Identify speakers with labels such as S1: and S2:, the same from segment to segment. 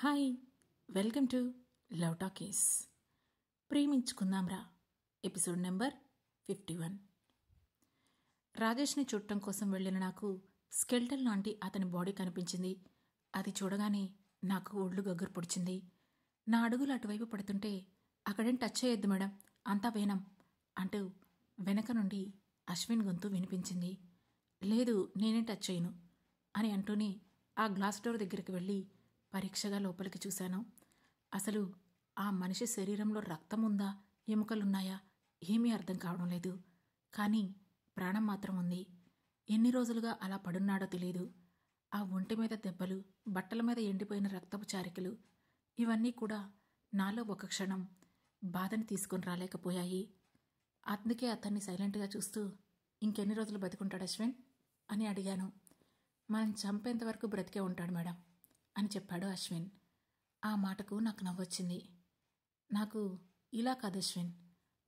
S1: Hi, welcome to love talkies. Preminchukundam Raa episode number 51. రాజేష్ని చూడటం కోసం వెళ్ళిన నాకు స్కెల్టన్ లాంటి అతని బాడీ కనిపించింది. అది చూడగానే నాకు ఒళ్ళు గగ్గురు పొడిచింది. నా అడుగులు అటువైపు పడుతుంటే అక్కడేం టచ్ చేయొద్దు మేడం, అంతా వేనం అంటూ వెనక నుండి అశ్విన్ గొంతు వినిపించింది. లేదు, నేనేం టచ్ చేయను అని అంటూనే ఆ గ్లాస్ డోర్ దగ్గరికి వెళ్ళి పరీక్షగా లోపలికి చూశాను. అసలు ఆ మనిషి శరీరంలో రక్తం ఉందా, ఎముకలున్నాయా ఏమీ అర్థం కావడం లేదు. కానీ ప్రాణం మాత్రం ఉంది. ఎన్ని రోజులుగా అలా పడున్నాడో తెలియదు. ఆ ఒంటి మీద దెబ్బలు, బట్టల మీద ఎండిపోయిన రక్తపు చారికలు, ఇవన్నీ కూడా నాలో ఒక క్షణం బాధని తీసుకొని రాలేకపోయాయి. అందుకే అతన్ని సైలెంట్గా చూస్తూ, ఇంకెన్ని రోజులు బతికుంటాడు అశ్విన్ అని అడిగాను. మనం చంపేంతవరకు బ్రతికే ఉంటాడు మేడం అని చెప్పాడు అశ్విన్. ఆ మాటకు నాకు నవ్వొచ్చింది. నాకు ఇలా కాదు అశ్విన్,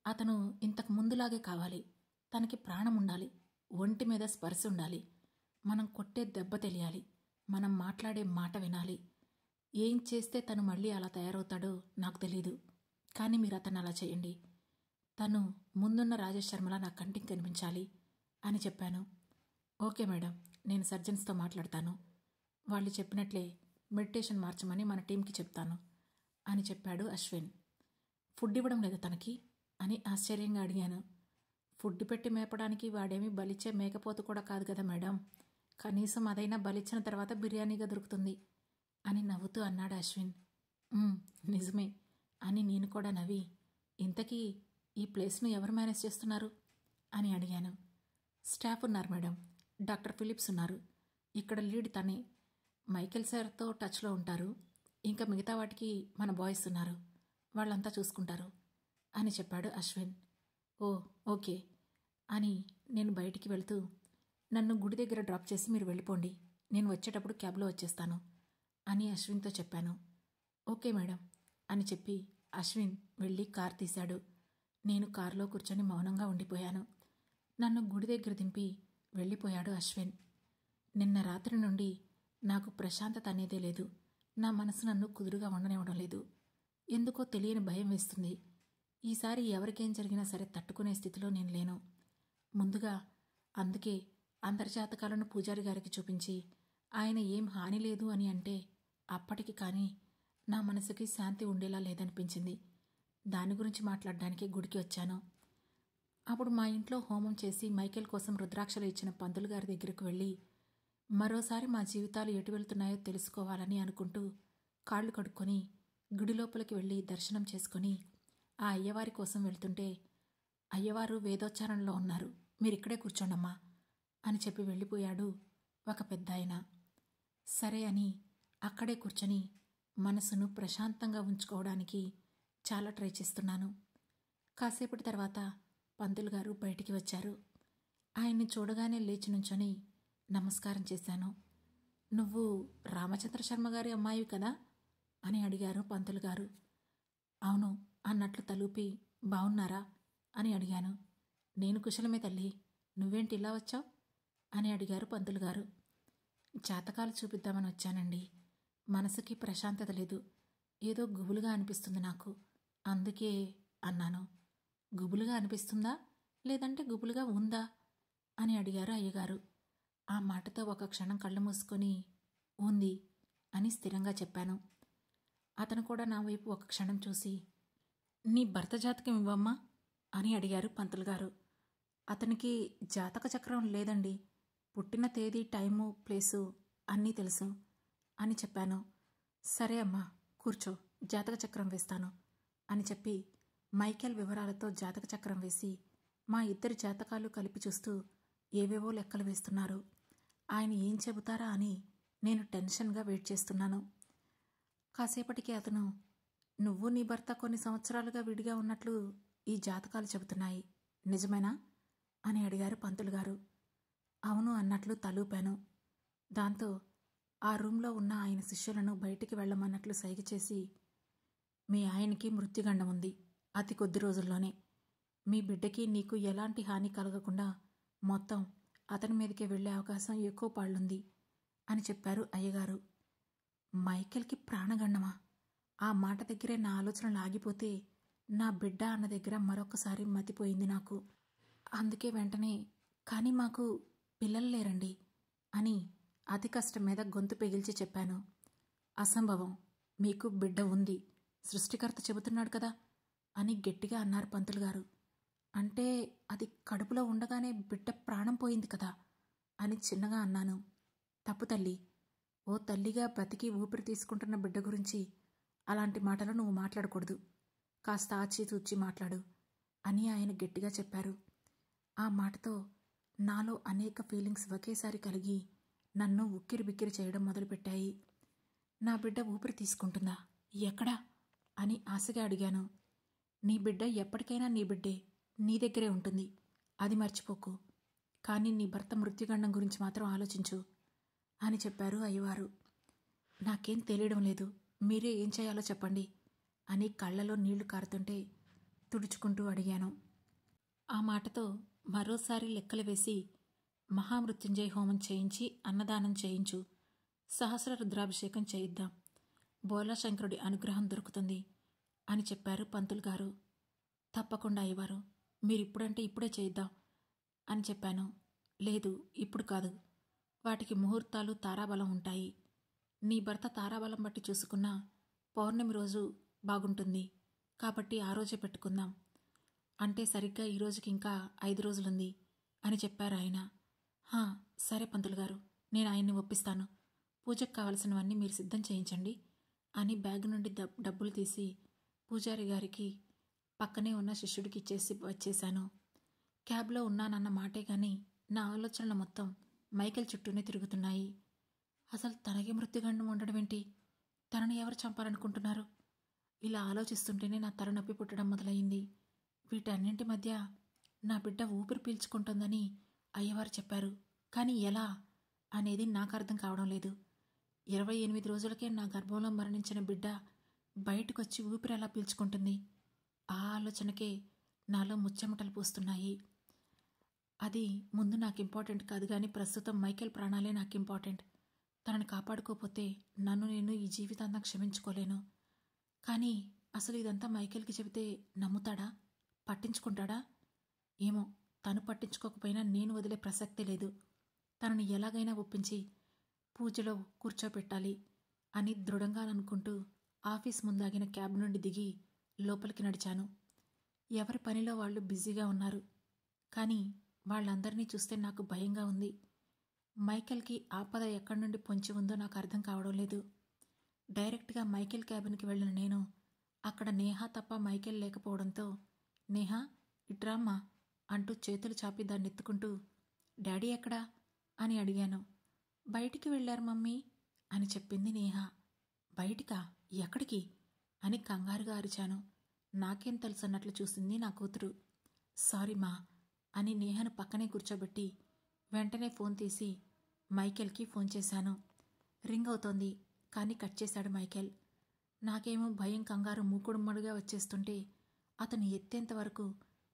S1: అతను ఇంతకు ముందులాగే కావాలి. తనకి ప్రాణం ఉండాలి, ఒంటి మీద స్పర్శ ఉండాలి, మనం కొట్టే దెబ్బ తెలియాలి, మనం మాట్లాడే మాట వినాలి. ఏం చేస్తే తను మళ్ళీ అలా తయారవుతాడో నాకు తెలీదు. కానీ మీరు అతను అలా చేయండి. తను ముందున్న రాజేష్ శర్మలా నా కంటికి కనిపించాలి అని చెప్పాను. ఓకే మేడం, నేను సర్జన్స్తో మాట్లాడతాను. వాళ్ళు చెప్పినట్లే మెడిటేషన్ మార్చమని మన టీంకి చెప్తాను అని చెప్పాడు అశ్విన్. ఫుడ్ ఇవ్వడం లేదు తనకి అని ఆశ్చర్యంగా అడిగాను. ఫుడ్ పెట్టి మేపడానికి వాడేమీ బలిచ్చే మేకపోతు కూడా కాదు కదా మేడం, కనీసం అదైనా బలిచ్చిన తర్వాత బిర్యానీగా దొరుకుతుంది అని నవ్వుతూ అన్నాడు అశ్విన్. నిజమే అని నేను కూడా నవ్వి, ఇంతకీ ఈ ప్లేస్ను ఎవరు మేనేజ్ చేస్తున్నారు అని అడిగాను. స్టాఫ్ ఉన్నారు మేడం, డాక్టర్ ఫిలిప్స్ ఉన్నారు, ఇక్కడ లీడ్ తనే, మైకేల్ సార్తో టచ్లో ఉంటారు, ఇంకా మిగతా వాటికి మన బాయ్స్ ఉన్నారు, వాళ్ళంతా చూసుకుంటారు అని చెప్పాడు అశ్విన్. ఓ ఓకే అని నేను బయటికి వెళ్తూ, నన్ను గుడి దగ్గర డ్రాప్ చేసి మీరు వెళ్ళిపోండి, నేను వచ్చేటప్పుడు క్యాబ్లో వచ్చేస్తాను అని అశ్విన్తో చెప్పాను. ఓకే మేడం అని చెప్పి అశ్విన్ వెళ్ళి కార్ తీశాడు. నేను కారులో కూర్చొని మౌనంగా ఉండిపోయాను. నన్ను గుడి దగ్గర దింపి వెళ్ళిపోయాడు అశ్విన్. నిన్న రాత్రి నుండి నాకు ప్రశాంతత అనేదే లేదు. నా మనసు నన్ను కుదురుగా ఉండనివ్వడం లేదు. ఎందుకో తెలియని భయం వేస్తుంది. ఈసారి ఎవరికేం జరిగినా సరే తట్టుకునే స్థితిలో నేను లేను. ముందుగా అందుకే అందరి జాతకాలను పూజారి గారికి చూపించి ఆయన ఏం హాని లేదు అని అంటే అప్పటికి కానీ నా మనసుకి శాంతి ఉండేలా లేదనిపించింది. దాని గురించి మాట్లాడడానికి గుడికి వచ్చాను. అప్పుడు మా ఇంట్లో హోమం చేసి మైకేల్ కోసం రుద్రాక్షలు ఇచ్చిన పంతులు గారి దగ్గరకు వెళ్ళి మరోసారి మా జీవితాలు ఎటు వెళ్తున్నాయో తెలుసుకోవాలని అనుకుంటూ కాళ్ళు కడుక్కొని గుడి లోపలికి వెళ్ళి దర్శనం చేసుకుని ఆ అయ్యవారి కోసం వెళ్తుంటే, అయ్యవారు వేదోచ్చారణలో ఉన్నారు, మీరిక్కడే కూర్చోండమ్మా అని చెప్పి వెళ్ళిపోయాడు ఒక పెద్దాయన. సరే అని అక్కడే కూర్చొని మనసును ప్రశాంతంగా ఉంచుకోవడానికి చాలా ట్రై చేస్తున్నాను. కాసేపటి తర్వాత పంతులు గారు బయటికి వచ్చారు. ఆయన్ని చూడగానే లేచి నుంచొని నమస్కారం చేశాను. నువ్వు రామచంద్ర శర్మ గారి అమ్మాయి కదా అని అడిగారు పంతులు గారు. అవును అన్నట్లు తలూపి, బావున్నారా అని అడిగాను. నేను కుశలమే తల్లి, నువ్వేంటి ఇలా వచ్చావు అని అడిగారు పంతులు గారు. జాతకాలు చూపిద్దామని వచ్చానండి, మనసుకి ప్రశాంతత లేదు, ఏదో గుబులుగా అనిపిస్తుంది నాకు, అందుకే అన్నాను. గుబులుగా అనిపిస్తుందా లేదంటే గుబులుగా ఉందా అని అడిగారు అయ్యగారు. ఆ మాటతో ఒక క్షణం కళ్ళు మూసుకొని ఉంది అని స్థిరంగా చెప్పాను. అతను కూడా నా వైపు ఒక క్షణం చూసి, నీ భర్త జాతకం ఇవ్వమ్మా అని అడిగారు పంతులు గారు. అతనికి జాతక చక్రం లేదండి, పుట్టిన తేదీ, టైము, ప్లేసు అన్నీ తెలుసు అని చెప్పాను. సరే అమ్మా కూర్చో, జాతక చక్రం వేస్తాను అని చెప్పి మైకేల్ వివరాలతో జాతక చక్రం వేసి మా ఇద్దరి జాతకాలు కలిపి చూస్తూ ఏవేవో లెక్కలు వేస్తున్నారు. ఆయన ఏం చెబుతారా అని నేను టెన్షన్గా వెయిట్ చేస్తున్నాను. కాసేపటికి అతను, నువ్వు నీ భర్త కొన్ని సంవత్సరాలుగా విడిగా ఉన్నట్లు ఈ జాతకాలు చెబుతున్నాయి, నిజమేనా అని అడిగారు పంతులు గారు. అవును అన్నట్లు తలూపాను. దాంతో ఆ రూంలో ఉన్న ఆయన శిష్యులను బయటికి వెళ్ళమన్నట్లు సైగ చేసి, మీ ఆయనకి మృత్యుగండం ఉంది, అతి కొద్ది రోజుల్లోనే, మీ బిడ్డకి నీకు ఎలాంటి హాని కలగకుండా మొత్తం అతని మీదకే వెళ్లే అవకాశం ఎక్కువ పాళ్ళుంది అని చెప్పారు అయ్యగారు. మైకేల్కి ప్రాణగండమా ఆ మాట దగ్గరే నా ఆలోచనలు ఆగిపోతే నా బిడ్డ అన్న దగ్గర మరొకసారి మతిపోయింది నాకు. అందుకే వెంటనే కానీ మాకు పిల్లలు లేరండి అని అతి కష్టం మీద గొంతు పెగిల్చి చెప్పాను. అసంభవం, మీకు బిడ్డ ఉంది, సృష్టికర్త చెబుతున్నాడు కదా అని గట్టిగా అన్నారు పంతులు గారు. అంటే అది కడుపులో ఉండగానే బిడ్డ ప్రాణం పోయింది కదా అని చిన్నగా అన్నాను. తప్పు తల్లి, ఓ తల్లిగా బ్రతికి ఊపిరి తీసుకుంటున్న బిడ్డ గురించి అలాంటి మాటలు నువ్వు మాట్లాడకూడదు, కాస్త ఆచితూచి మాట్లాడు అని ఆయన గట్టిగా చెప్పారు. ఆ మాటతో నాలో అనేక ఫీలింగ్స్ ఒకేసారి కలిగి నన్ను ఉక్కిరి బిక్కిరి చేయడం మొదలుపెట్టాయి. నా బిడ్డ ఊపిరి తీసుకుంటుందా? ఎక్కడా అని ఆశగా అడిగాను. నీ బిడ్డ ఎప్పటికైనా నీ బిడ్డే, నీ దగ్గరే ఉంటుంది, అది మర్చిపోకు. కానీ నీ భర్త మృత్యుగండం గురించి మాత్రం ఆలోచించు అని చెప్పారు అయ్యవారు. నాకేం తెలియడం లేదు, మీరే ఏం చేయాలో చెప్పండి అని కళ్ళలో నీళ్లు కారుతుంటే తుడుచుకుంటూ అడిగాను. ఆ మాటతో మరోసారి లెక్కలు వేసి మహామృత్యుంజయ హోమం చేయించి అన్నదానం చేయించు, సహస్ర రుద్రాభిషేకం చేయిద్దాం, బోలాశంకరుడి అనుగ్రహం దొరుకుతుంది అని చెప్పారు పంతులు గారు. తప్పకుండా అయ్యవారు, మీరిప్పుడంటే ఇప్పుడే చేయిద్దాం అని చెప్పాను. లేదు, ఇప్పుడు కాదు, వాటికి ముహూర్తాలు తారాబలం ఉంటాయి. నీ భర్త తారాబలం బట్టి చూసుకున్నా పౌర్ణమి రోజు బాగుంటుంది కాబట్టి ఆ రోజే పెట్టుకుందాం. అంటే సరిగ్గా ఈ రోజుకి ఇంకా 5 రోజులుంది అని చెప్పారు ఆయన. సరే పంతులు గారు, నేను ఆయన్ని ఒప్పిస్తాను, పూజకు కావలసినవన్నీ మీరు సిద్ధం చేయించండి అని బ్యాగ్ నుండి డబ్బులు తీసి పూజారి గారికి పక్కనే ఉన్న శిష్యుడికి ఇచ్చేసి వచ్చేశాను. క్యాబ్లో ఉన్నానన్న మాటే కానీ నా ఆలోచనలు మొత్తం మైకేల్ చుట్టూనే తిరుగుతున్నాయి. అసలు తనకి మృత్యుగండం ఉండడం ఏంటి? తనని ఎవరు చంపాలనుకుంటున్నారు? ఇలా ఆలోచిస్తుంటేనే నా తల నొప్పి పుట్టడం మొదలయ్యింది. వీటన్నింటి మధ్య నా బిడ్డ ఊపిరి పీల్చుకుంటోందని అయ్యవారు చెప్పారు. కానీ ఎలా అనేది నాకు అర్థం కావడం లేదు. 28 రోజులకే నా గర్భంలో మరణించిన బిడ్డ బయటకొచ్చి ఊపిరి ఎలా పీల్చుకుంటుంది? ఆ ఆలోచనకే నాలో ముచ్చెమటలు పూస్తున్నాయి. అది ముందు నాకు ఇంపార్టెంట్ కాదు, కానీ ప్రస్తుతం మైకేల్ ప్రాణాలే నాకు ఇంపార్టెంట్. తనని కాపాడుకోపోతే నన్ను నేను ఈ జీవితాంతం క్షమించుకోలేను. కానీ అసలు ఇదంతా మైకేల్కి చెబితే నమ్ముతాడా? పట్టించుకుంటాడా? ఏమో, తను పట్టించుకోకపోయినా నేను వదిలే ప్రసక్తే లేదు. తనని ఎలాగైనా ఒప్పించి పూజలో కూర్చోపెట్టాలి అని దృఢంగా అనుకుంటూ ఆఫీస్ ముందాగిన క్యాబ్ నుండి దిగి లోపలికి నడిచాను. ఎవరి పనిలో వాళ్ళు బిజీగా ఉన్నారు, కానీ వాళ్ళందరినీ చూస్తే నాకు భయంగా ఉంది. మైకేల్కి ఆపద ఎక్కడి నుండి పొంచి ఉందో నాకు అర్థం కావడం లేదు. డైరెక్ట్గా మైకేల్ క్యాబిన్కి వెళ్ళిన నేను అక్కడ నేహా తప్ప మైకేల్ లేకపోవడంతో, నేహా ఇట్రామ్మా అంటూ చేతులు చాపి దాన్ని ఎత్తుకుంటూ, డాడీ ఎక్కడా అని అడిగాను. బయటికి వెళ్ళారు మమ్మీ అని చెప్పింది నేహా. బయటికా? ఎక్కడికి అని కంగారుగా అరిచాను. నాకేం తెలుసన్నట్లు చూసింది నా కూతురు. సారీ మా అని నేహను పక్కనే కూర్చోబెట్టి వెంటనే ఫోన్ తీసి మైకేల్కి ఫోన్ చేశాను. రింగ్ అవుతోంది, కానీ కట్ చేశాడు మైకేల్. నాకేమో భయం కంగారు మూకుడుమ్మడిగా వచ్చేస్తుంటే అతను ఎత్తేంత వరకు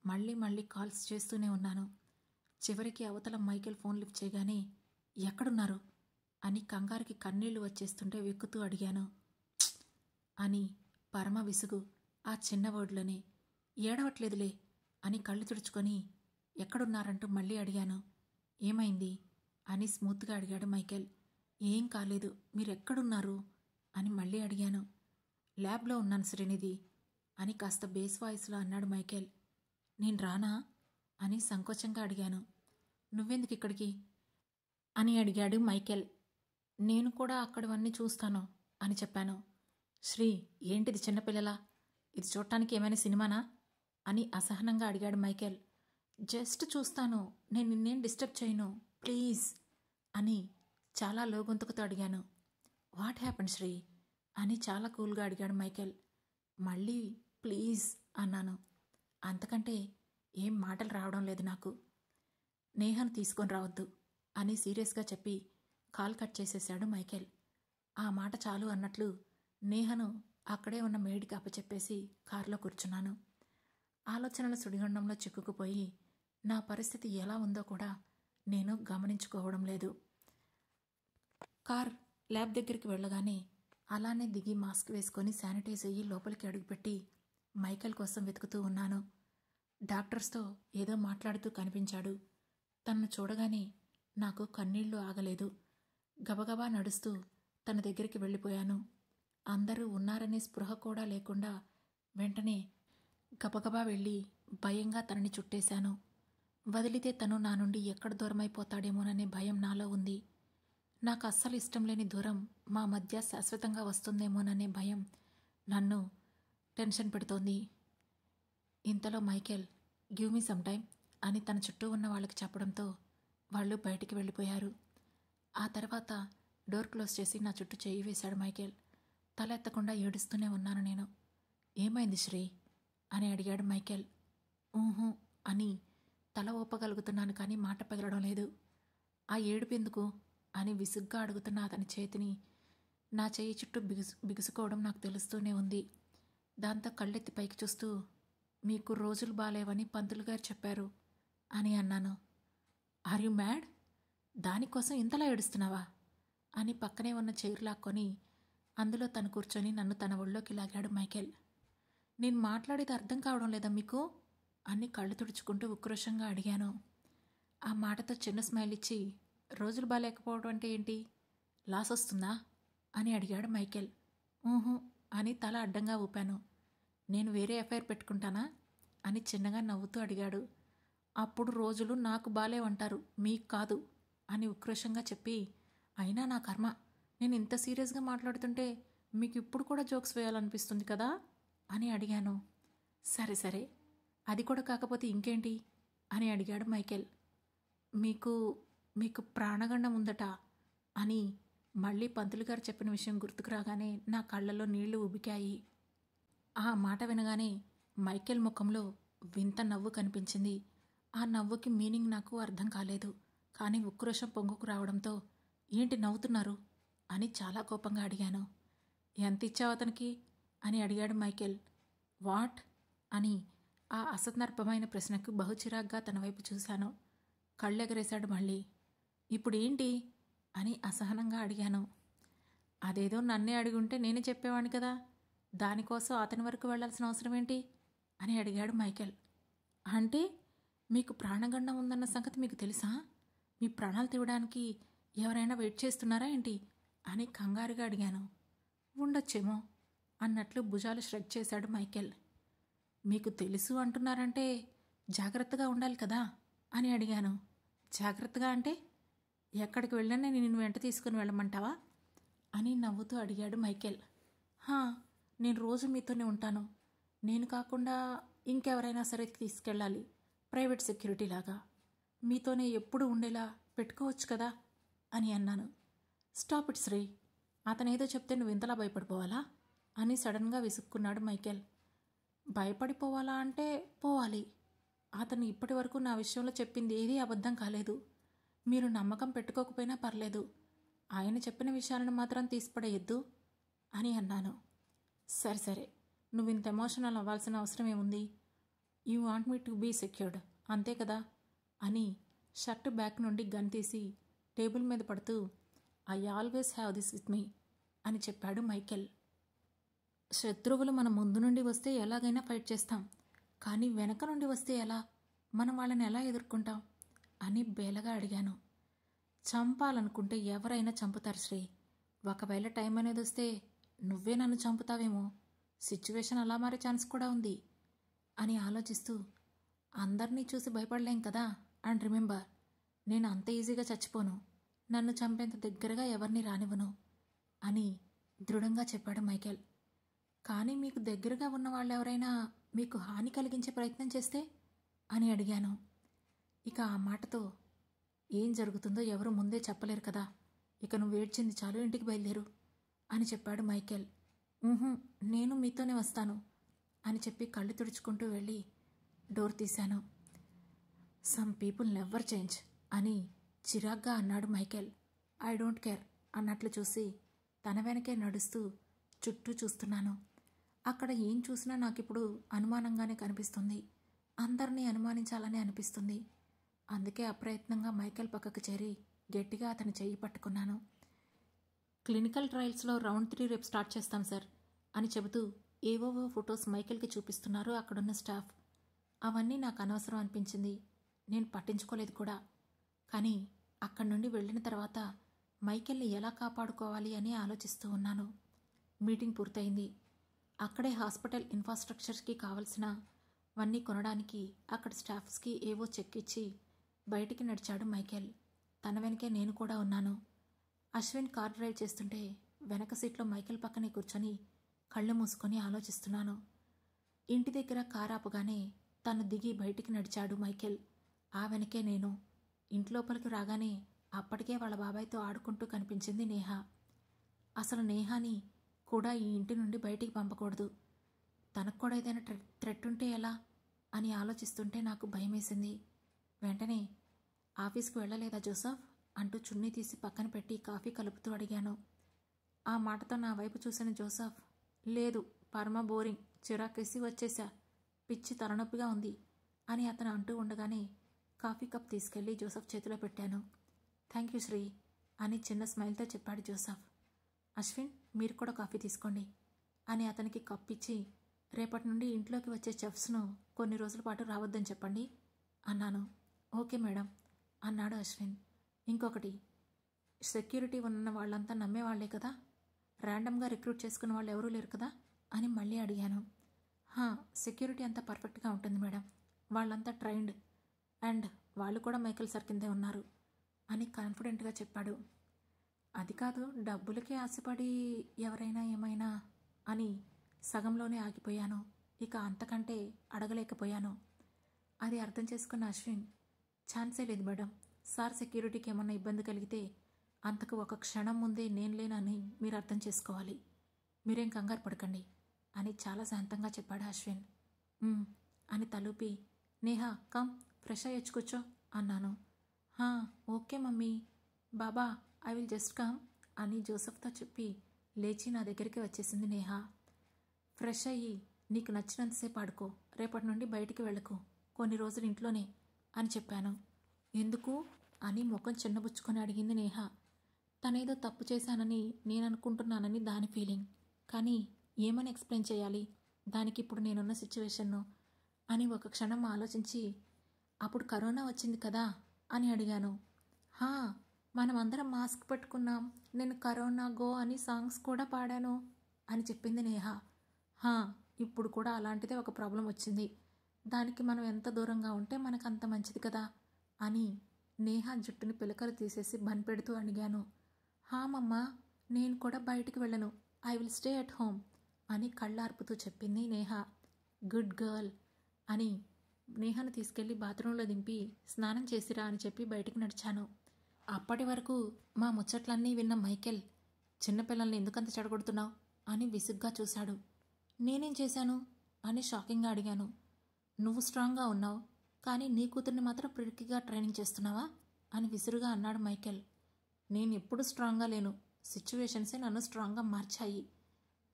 S1: మళ్ళీ కాల్స్ చేస్తూనే ఉన్నాను. చివరికి అవతల మైకేల్ ఫోన్ లిఫ్ట్ చేయగానే ఎక్కడున్నారు అని కంగారుకి కన్నీళ్లు వచ్చేస్తుంటే వెక్కుతూ అడిగాను. అని పరమ విసుగు ఆ చిన్న వర్డ్లోనే. ఏడవట్లేదులే అని కళ్ళు తుడుచుకొని ఎక్కడున్నారంటూ మళ్ళీ అడిగాను. ఏమైంది అని స్మూత్గా అడిగాడు మైకేల్. ఏం కాలేదు, మీరెక్కడున్నారు అని మళ్ళీ అడిగాను. ల్యాబ్లో ఉన్నాను శ్రీనిధి అని కాస్త బేస్ వాయిస్లో అన్నాడు మైకేల్. నేను రానా అని సంకోచంగా అడిగాను. నువ్వెందుకు ఇక్కడికి అని అడిగాడు మైకేల్. నేను కూడా అక్కడవన్నీ చూస్తాను అని చెప్పాను. శ్రీ, ఏంటిది చిన్నపిల్లలా? ఇది చూడటానికి ఏమైనా సినిమానా అని అసహనంగా అడిగాడు మైకేల్. జస్ట్ చూస్తాను, నేను నిన్నేం డిస్టర్బ్ చేయను, ప్లీజ్ అని చాలా లోగొంతుకుతో అడిగాను. వాట్ హ్యాపెండ్ శ్రీ అని చాలా కూల్గా అడిగాడు మైకేల్. మళ్ళీ ప్లీజ్ అన్నాను. అంతకంటే ఏం మాటలు రావడం లేదు నాకు. నేహను తీసుకొని రావద్దు అని సీరియస్గా చెప్పి కాల్ కట్ చేసేశాడు మైకేల్. ఆ మాట చాలు అన్నట్లు నేహను అక్కడే ఉన్న మేడికి అప్పచెప్పేసి కారులో కూర్చున్నాను. ఆలోచనల సుడిగుండంలో చిక్కుకుపోయి నా పరిస్థితి ఎలా ఉందో కూడా నేను గమనించుకోవడం లేదు. కార్ ల్యాబ్ దగ్గరికి వెళ్ళగానే అలానే దిగి మాస్క్ వేసుకొని శానిటైజ్ అయ్యి లోపలికి అడుగుపెట్టి మైకేల్ కోసం వెతుకుతూ ఉన్నాను. డాక్టర్స్తో ఏదో మాట్లాడుతూ కనిపించాడు. తనను చూడగానే నాకు కన్నీళ్లు ఆగలేదు. గబగబా నడుస్తూ తన దగ్గరికి వెళ్ళిపోయాను. అందరూ ఉన్నారనే స్పృహ కూడా లేకుండా వెంటనే గబగబా వెళ్ళి భయంగా తనని చుట్టేశాను. వదిలితే తను నా నుండి ఎక్కడ దూరమైపోతాడేమోననే భయం నాలో ఉంది. నాకు అస్సలు ఇష్టం లేని దూరం మా మధ్య శాశ్వతంగా వస్తుందేమోననే భయం నన్ను టెన్షన్ పెడుతోంది. ఇంతలో Michael give me some time అని తన చుట్టూ ఉన్న వాళ్ళకి చెప్పడంతో వాళ్ళు బయటికి వెళ్ళిపోయారు. ఆ తర్వాత డోర్ క్లోజ్ చేసి నా చుట్టూ చేయి వేశాడు మైకేల్. తల ఎత్తకుండా ఏడుస్తూనే ఉన్నాను నేను. ఏమైంది శ్రీ అని అడిగాడు మైకేల్. ఊహు అని తల ఊపగలుగుతున్నాను కానీ మాట పెగలడం లేదు. ఆ ఏడుపు ఎందుకు అని విసుగ్గా అడుగుతున్న అతని చేతిని నా చేయి చుట్టూ బిగుసుకోవడం నాకు తెలుస్తూనే ఉంది. దాంతో కళ్ళెత్తి పైకి చూస్తూ మీకు రోజులు బాలేవని పంతులు గారు చెప్పారు అని అన్నాను. Are you mad? దానికోసం ఇంతలా ఏడుస్తున్నావా అని పక్కనే ఉన్న చైర్ లాక్కొని అందులో తను కూర్చొని నన్ను తన ఒళ్ళోకి లాగాడు మైకేల్. నేను మాట్లాడేది అర్థం కావడం లేదా మీకు అని కళ్ళు తుడుచుకుంటూ ఉక్రోషంగా అడిగాను. ఆ మాటతో చిన్న స్మైల్ ఇచ్చి రోజులు బాగాలేకపోవడం అంటే ఏంటి, లాస్ వస్తుందా అని అడిగాడు మైకేల్. ఊహు అని తల అడ్డంగా ఊపాను. నేను వేరే ఎఫ్ఐఆర్ పెట్టుకుంటానా అని చిన్నగా నవ్వుతూ అడిగాడు. అప్పుడు రోజులు నాకు బాలేవంటారు, మీకు కాదు అని ఉక్రోషంగా చెప్పి, అయినా నా కర్మ, నేను ఇంత సీరియస్గా మాట్లాడుతుంటే మీకు ఇప్పుడు కూడా జోక్స్ వేయాలనిపిస్తుంది కదా అని అడిగాను. సరే సరే, అది కూడా కాకపోతే ఇంకేంటి అని అడిగాడు మైకేల్. మీకు మీకు ప్రాణగండం ఉందట అని మళ్ళీ పంతులు గారు చెప్పిన విషయం గుర్తుకు రాగానే నా కళ్ళల్లో నీళ్లు ఉబికాయి. ఆ మాట వినగానే మైకేల్ ముఖంలో వింత నవ్వు కనిపించింది. ఆ నవ్వుకి మీనింగ్ నాకు అర్థం కాలేదు. కానీ ఉక్రోషం పొంగుకు రావడంతో ఏంటి నవ్వుతున్నారు అని చాలా కోపంగా అడిగాను. ఎంత ఇచ్చావు అతనికి అని అడిగాడు మైకేల్. వాట్ అని ఆ అసందర్భమైన ప్రశ్నకు బహుచిరాగ్గా తన వైపు చూశాను. కళ్ళెగరేశాడు మళ్ళీ. ఇప్పుడేంటి అని అసహనంగా అడిగాను. అదేదో నన్నే అడిగుంటే నేనే చెప్పేవాడిని కదా, దానికోసం అతని వరకు వెళ్లాల్సిన అవసరం ఏంటి అని అడిగాడు మైకేల్. అంటే మీకు ప్రాణగండం ఉందన్న సంగతి మీకు తెలుసా? మీ ప్రాణాలు తీయడానికి ఎవరైనా వెయిట్ చేస్తున్నారా ఏంటి అని కంగారుగా అడిగాను. ఉండొచ్చేమో అన్నట్లు భుజాలు ష్రగ్ చేశాడు మైకేల్. మీకు తెలుసు అంటున్నారంటే జాగ్రత్తగా ఉండాలి కదా అని అడిగాను. జాగ్రత్తగా అంటే ఎక్కడికి వెళ్ళినా నేను వెంట తీసుకుని వెళ్ళమంటావా అని నవ్వుతూ అడిగాడు మైకేల్. నేను రోజు మీతోనే ఉంటాను. నేను కాకుండా ఇంకెవరైనా సరే తీసుకెళ్ళాలి, ప్రైవేట్ సెక్యూరిటీ లాగా. మీతోనే ఎప్పుడు ఉండేలా పెట్టుకోవచ్చు కదా అని అన్నాను. స్టాప్ ఇట్ శ్రీ, అతనేదో చెప్తే నువ్వు ఇంతలా భయపడిపోవాలా అని సడన్గా విసుక్కున్నాడు మైకేల్. భయపడిపోవాలా అంటే పోవాలి. అతను ఇప్పటి వరకు నా విషయంలో చెప్పింది ఏదీ అబద్ధం కాలేదు. మీరు నమ్మకం పెట్టుకోకపోయినా పర్లేదు, ఆయన చెప్పిన విషయాలను మాత్రం తీసిపడేయద్దు అని అన్నాను. సరే సరే, నువ్వు ఇంత ఎమోషనల్ అవ్వాల్సిన అవసరం ఏముంది? You want me to be secured అంతే కదా అని షర్ట్ బ్యాక్ నుండి గన్ తీసి టేబుల్ మీద పడుతూ I always have this with me అని చెప్పాడు మైకేల్. శత్రువులు మన ముందు నుండి వస్తే ఎలాగైనా ఫైట్ చేస్తాం, కానీ వెనక నుండి వస్తే ఎలా, మనం వాళ్ళని ఎలా ఎదుర్కొంటాం అని బేలగా అడిగాను. చంపాలనుకుంటే ఎవరైనా చంపుతారు శ్రీ. ఒకవేళ టైం అనేది వస్తే నువ్వే నన్ను చంపుతావేమో, సిచ్యువేషన్ అలా మారే ఛాన్స్ కూడా ఉంది అని ఆలోచిస్తూ, అందరినీ చూసి భయపడలేం కదా, అండ్ రిమెంబర్, నేను అంత ఈజీగా చచ్చిపోను, నన్ను చంపేంత దగ్గరగా ఎవరిని రానివ్వను అని దృఢంగా చెప్పాడు మైకేల్. కానీ మీకు దగ్గరగా ఉన్న వాళ్ళు ఎవరైనా మీకు హాని కలిగించే ప్రయత్నం చేస్తే అని అడిగాను. ఇక ఆ మాటతో ఏం జరుగుతుందో ఎవరు ముందే చెప్పలేరు కదా, ఇక నువ్వు ఏడ్చింది చాలు, ఇంటికి బయలుదేరు అని చెప్పాడు మైకేల్. నేను మీతోనే వస్తాను అని చెప్పి కళ్ళు తుడుచుకుంటూ వెళ్ళి డోర్ తీశాను. సమ్ పీపుల్ నెవర్ చేంజ్ అని చిరాగ్గా అన్నాడు మైకేల్. ఐ డోంట్ కేర్ అన్నట్లు చూసి తన వెనకే నడుస్తూ చుట్టూ చూస్తున్నాను. అక్కడ ఏం చూసినా నాకిప్పుడు అనుమానంగానే కనిపిస్తుంది. అందరినీ అనుమానించాలని అనిపిస్తుంది. అందుకే అప్రయత్నంగా మైకేల్ పక్కకు చేరి గట్టిగా అతని చెయ్యి పట్టుకున్నాను. క్లినికల్ ట్రయల్స్లో రౌండ్ 3 రేపు స్టార్ట్ చేస్తాం సార్ అని చెబుతూ ఏవోవో ఫొటోస్ మైకేల్కి చూపిస్తున్నారు అక్కడున్న స్టాఫ్. అవన్నీ నాకు అనవసరం అనిపించింది. నేను పట్టించుకోలేదు కూడా. కానీ అక్కడి నుండి వెళ్ళిన తర్వాత మైకేల్ని ఎలా కాపాడుకోవాలి అని ఆలోచిస్తూ ఉన్నాను. మీటింగ్ పూర్తయింది. అక్కడే హాస్పిటల్ ఇన్ఫ్రాస్ట్రక్చర్స్కి కావలసినవన్నీ కొనడానికి అక్కడ స్టాఫ్స్కి ఏవో చెక్ ఇచ్చి బయటికి నడిచాడు మైకేల్. తన వెనకే నేను కూడా ఉన్నాను. అశ్విన్ కార్ డ్రైవ్ చేస్తుంటే వెనక సీట్లో మైకేల్ పక్కనే కూర్చొని కళ్ళు మూసుకొని ఆలోచిస్తున్నాను. ఇంటి దగ్గర కారు ఆపగానే తను దిగి బయటికి నడిచాడు మైకేల్. ఆ వెనకే నేను. ఇంట్లోపలికి రాగానే అప్పటికే వాళ్ళ బాబాయ్తో ఆడుకుంటూ కనిపించింది నేహ. అసలు నేహాని కూడా ఈ ఇంటి నుండి బయటికి పంపకూడదు. తనకు కూడా ఏదైనా థ్రెట్ ఉంటే ఎలా అని ఆలోచిస్తుంటే నాకు భయమేసింది. వెంటనే ఆఫీస్కి వెళ్ళలేదా జోసఫ్ అంటూ చున్నీ తీసి పక్కన పెట్టి కాఫీ కలుపుతూ అడిగాను. ఆ మాటతో నా వైపు చూసిన జోసఫ్, లేదు, పరమ బోరింగ్, చిరాకేసి వచ్చేసా, పిచ్చి తలనొప్పిగా ఉంది అని అతను అంటూ ఉండగానే కాఫీ కప్ తీసుకెళ్లి జోసఫ్ చేతిలో పెట్టాను. థ్యాంక్ యూ శ్రీ అని చిన్న స్మైల్తో చెప్పాడు జోసఫ్. అశ్విన్, మీరు కూడా కాఫీ తీసుకోండి అని అతనికి కప్ ఇచ్చి, రేపటి నుండి ఇంట్లోకి వచ్చే చెఫ్స్ను కొన్ని రోజుల పాటు రావద్దని చెప్పండి అన్నాను. ఓకే మేడం అన్నాడు అశ్విన్. ఇంకొకటి, సెక్యూరిటీ ఉన్న వాళ్ళంతా నమ్మేవాళ్లే కదా, ర్యాండమ్గా రిక్రూట్ చేసుకున్న వాళ్ళు ఎవరూ లేరు కదా అని మళ్ళీ అడిగాను. సెక్యూరిటీ అంతా పర్ఫెక్ట్గా ఉంటుంది మేడం, వాళ్ళంతా ట్రైన్డ్ అండ్ వాళ్ళు కూడా మైకేల్ సార్ కిందే ఉన్నారు అని కాన్ఫిడెంట్గా చెప్పాడు. అది కాదు, డబ్బులకే ఆశపడి ఎవరైనా ఏమైనా అని సగంలోనే ఆగిపోయాను. ఇక అంతకంటే అడగలేకపోయాను. అది అర్థం చేసుకున్న అశ్విన్, ఛాన్సే లేదు మేడం, సార్ సెక్యూరిటీకి ఏమన్నా ఇబ్బంది కలిగితే అంతకు ఒక క్షణం ముందే నేను లేనని మీరు అర్థం చేసుకోవాలి, మీరేం కంగారు పడకండి అని చాలా శాంతంగా చెప్పాడు అశ్విన్. అని తలూపి, నేహా కమ్, ఫ్రెష్ అయ్యొచ్చు కూర్చో అన్నాను. Okay mummy, Baba I will just come అని జోసఫ్తో చెప్పి లేచి నా దగ్గరికి వచ్చేసింది నేహ. ఫ్రెష్ అయ్యి నీకు నచ్చినంతసేపు ఆడుకో, రేపటి నుండి బయటికి వెళ్ళకు, కొన్ని రోజులు ఇంట్లోనే అని చెప్పాను. ఎందుకు అని ముఖం చిన్నబుచ్చుకొని అడిగింది నేహ. తనేదో తప్పు చేశానని నేను అనుకుంటున్నానని దాని ఫీలింగ్. కానీ ఏమని ఎక్స్ప్లెయిన్ చేయాలి దానికి ఇప్పుడు నేనున్న సిచ్యువేషన్ను అని ఒక క్షణం ఆలోచించి, అప్పుడు కరోనా వచ్చింది కదా అని అడిగాను. మనమందరం మాస్క్ పెట్టుకున్నాం, నేను కరోనా గో అని సాంగ్స్ కూడా పాడాను అని చెప్పింది నేహ. ఇప్పుడు కూడా అలాంటిదే ఒక ప్రాబ్లం వచ్చింది, దానికి మనం ఎంత దూరంగా ఉంటే మనకు అంత మంచిది కదా అని నేహ జుట్టుని పిలకలు తీసేసి బన్పెడుతూ అడిగాను. మమ్మా, నేను కూడా బయటికి వెళ్ళను, I will stay at home అని కళ్ళార్పుతూ చెప్పింది నేహ. గుడ్ గర్ల్ అని నేహను తీసుకెళ్లి బాత్రూంలో దింపి స్నానం చేసిరా అని చెప్పి బయటికి నడిచాను. అప్పటి వరకు మా ముచ్చట్లన్నీ విన్న మైకేల్, చిన్నపిల్లల్ని ఎందుకంత చెడగొడుతున్నావు అని విసుగ్గా చూశాడు. నేనేం చేశాను అని షాకింగ్గా అడిగాను. నువ్వు స్ట్రాంగ్గా ఉన్నావు, కానీ నీ కూతుర్ని మాత్రం ప్రిటిగా ట్రైనింగ్ చేస్తున్నావా అని విసురుగా అన్నాడు మైకేల్. నేను ఎప్పుడు స్ట్రాంగ్గా లేను, సిచ్యువేషన్సే నన్ను స్ట్రాంగ్గా మార్చాయి.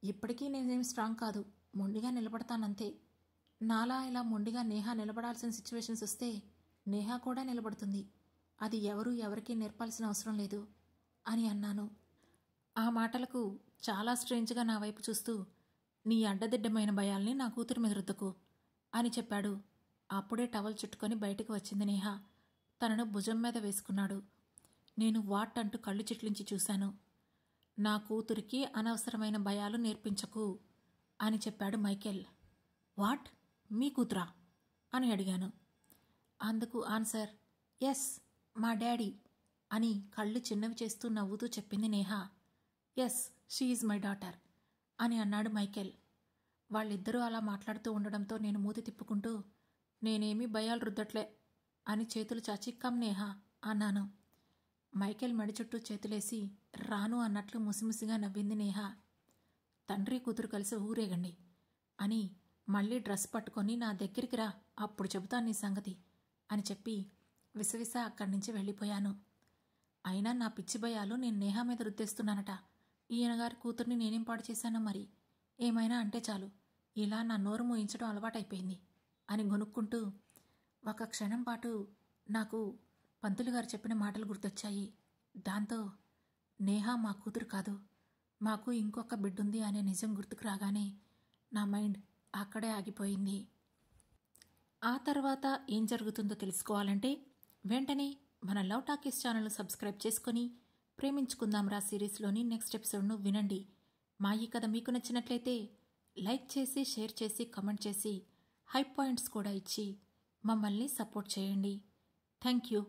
S1: ఇప్పటికీ నేనేం స్ట్రాంగ్ కాదు, మొండిగా నిలబడతానంతే. నాలా ఇలా మొండిగా నేహ నిలబడాల్సిన సిచ్యువేషన్స్ వస్తే నేహ కూడా నిలబడుతుంది, అది ఎవరికీ నేర్పాల్సిన అవసరం లేదు అని అన్నాను. ఆ మాటలకు చాలా స్ట్రేంజ్గా నా వైపు చూస్తూ, నీ అడ్డదిడ్డమైన భయాల్ని నా కూతురు మీద రుద్దకు అని చెప్పాడు. అప్పుడే టవల్ చుట్టుకొని బయటకు వచ్చింది నేహ. తనను భుజం మీద వేసుకున్నాడు. నేను వాట్ అంటూ కళ్ళు చిట్లించి చూశాను. నా కూతురికి అనవసరమైన భయాలు నేర్పించకు అని చెప్పాడు మైకేల్. వాట్, మీ కూతురా అని అడిగాను. అందుకు ఆన్సర్, ఎస్, మా డాడీ అని కళ్ళు చిన్నవి చేస్తూ నవ్వుతూ చెప్పింది Neha. Yes, she is my daughter అని అన్నాడు మైకేల్. వాళ్ళిద్దరూ అలా మాట్లాడుతూ ఉండడంతో నేను మూతి తిప్పుకుంటూ, నేనేమీ భయాలు రుద్దట్లే అని చేతులు చాచి కమ్ నేహ అన్నాను. మైకేల్ మెడ చుట్టూ చేతులేసి రాను అన్నట్లు ముసిముసిగా నవ్వింది నేహ. తండ్రి కూతురు కలిసి ఊరేగండి అని మళ్ళీ డ్రెస్ పట్టుకొని నా దగ్గరికి రా, అప్పుడు చెబుతాను నీ సంగతి అని చెప్పి విసవిస అక్కడి నుంచి వెళ్ళిపోయాను. అయినా నా పిచ్చి భయాలు నేను నేహ మీద రుద్దేస్తున్నానట. ఈయనగారి కూతుర్ని నేనేం పాడు చేశానో మరి, ఏమైనా అంటే చాలు ఇలా నా నోరు మూయించడం అలవాటైపోయింది అని గొనుక్కుంటూ ఒక క్షణం పాటు నాకు పంతులు గారు చెప్పిన మాటలు గుర్తొచ్చాయి. దాంతో నేహా మా కూతురు కాదు, మాకు ఇంకొక బిడ్డుంది అనే నిజం గుర్తుకు రాగానే నా మైండ్ అక్కడే ఆగిపోయింది. ఆ తర్వాత ఏం జరుగుతుందో తెలుసుకోవాలంటే వెంటనే మన లవ్ టాకీస్ ఛానల్ను సబ్స్క్రైబ్ చేసుకొని ప్రేమించుకుందాం రా సిరీస్లోని నెక్స్ట్ ఎపిసోడ్ను వినండి. మా ఈ కథ మీకు నచ్చినట్లయితే లైక్ చేసి, షేర్ చేసి, కమెంట్ చేసి, హై పాయింట్స్ కూడా ఇచ్చి మమ్మల్ని సపోర్ట్ చేయండి. Thank you.